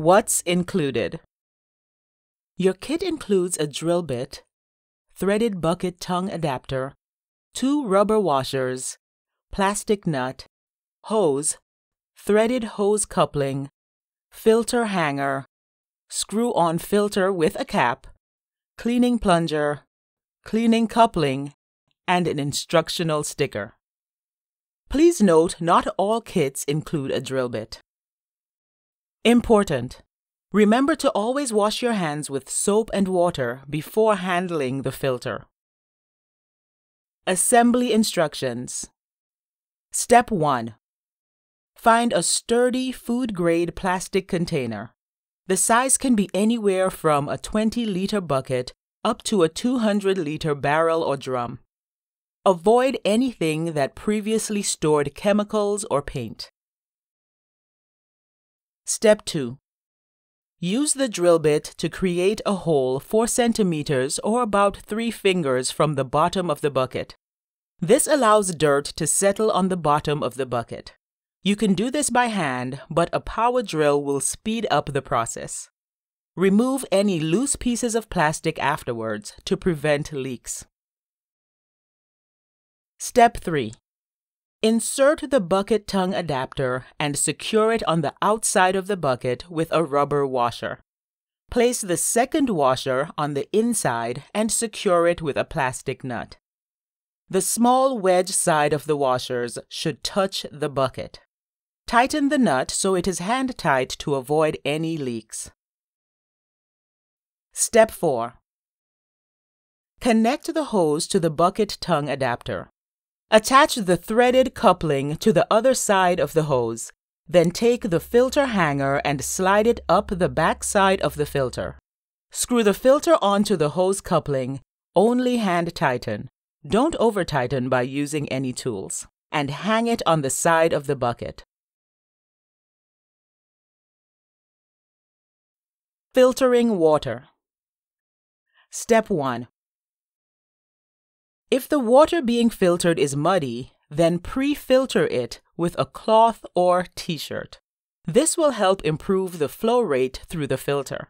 What's included? Your kit includes a drill bit, threaded bucket tongue adapter, 2 rubber washers, plastic nut, hose, threaded hose coupling, filter hanger, screw-on filter with a cap, cleaning plunger, cleaning coupling, and an instructional sticker. Please note, not all kits include a drill bit. Important: remember to always wash your hands with soap and water before handling the filter. Assembly instructions. Step 1. Find a sturdy food-grade plastic container. The size can be anywhere from a 20-liter bucket up to a 200-liter barrel or drum. Avoid anything that previously stored chemicals or paint. Step 2. Use the drill bit to create a hole 4 centimeters or about 3 fingers from the bottom of the bucket. This allows dirt to settle on the bottom of the bucket. You can do this by hand, but a power drill will speed up the process. Remove any loose pieces of plastic afterwards to prevent leaks. Step 3. Insert the bucket tongue adapter and secure it on the outside of the bucket with a rubber washer. Place the second washer on the inside and secure it with a plastic nut. The small wedge side of the washers should touch the bucket. Tighten the nut so it is hand-tight to avoid any leaks. Step 4. Connect the hose to the bucket tongue adapter. Attach the threaded coupling to the other side of the hose. Then take the filter hanger and slide it up the back side of the filter. Screw the filter onto the hose coupling, only hand tighten. Don't over-tighten by using any tools. And hang it on the side of the bucket. Filtering water. Step 1. If the water being filtered is muddy, then pre-filter it with a cloth or t-shirt. This will help improve the flow rate through the filter.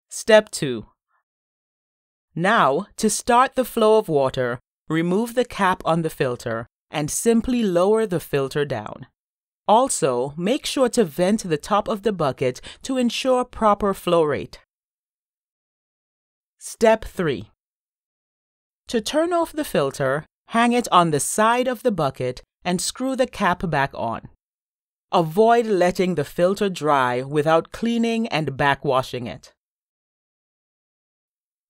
Step 2. Now, to start the flow of water, remove the cap on the filter and simply lower the filter down. Also, make sure to vent the top of the bucket to ensure proper flow rate. Step 3. To turn off the filter, hang it on the side of the bucket and screw the cap back on. Avoid letting the filter dry without cleaning and backwashing it.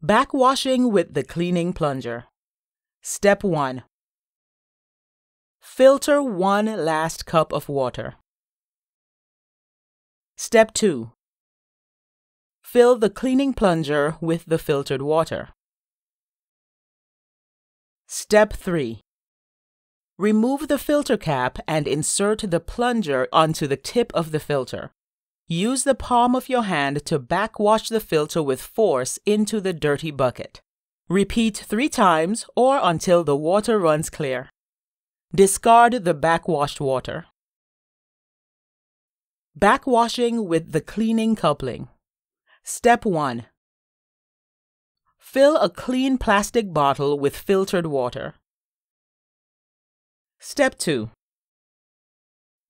Backwashing with the cleaning plunger. Step 1. Filter 1 last cup of water. Step 2. Fill the cleaning plunger with the filtered water. Step 3. Remove the filter cap and insert the plunger onto the tip of the filter. Use the palm of your hand to backwash the filter with force into the dirty bucket. Repeat 3 times or until the water runs clear. Discard the backwashed water. Backwashing with the cleaning coupling. Step 1. Fill a clean plastic bottle with filtered water. Step 2.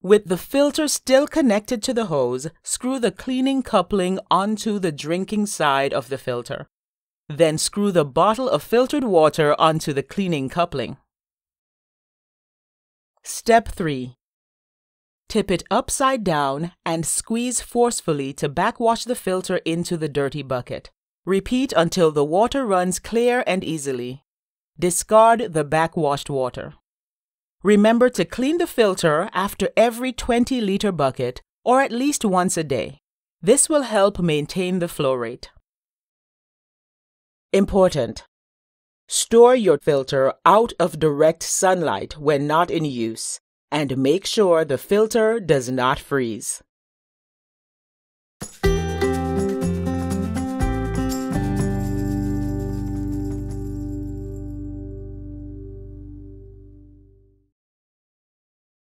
With the filter still connected to the hose, screw the cleaning coupling onto the drinking side of the filter. Then screw the bottle of filtered water onto the cleaning coupling. Step 3. Tip it upside down and squeeze forcefully to backwash the filter into the dirty bucket. Repeat until the water runs clear and easily. Discard the backwashed water. Remember to clean the filter after every 20-liter bucket or at least once a day. This will help maintain the flow rate. Important: store your filter out of direct sunlight when not in use, and make sure the filter does not freeze.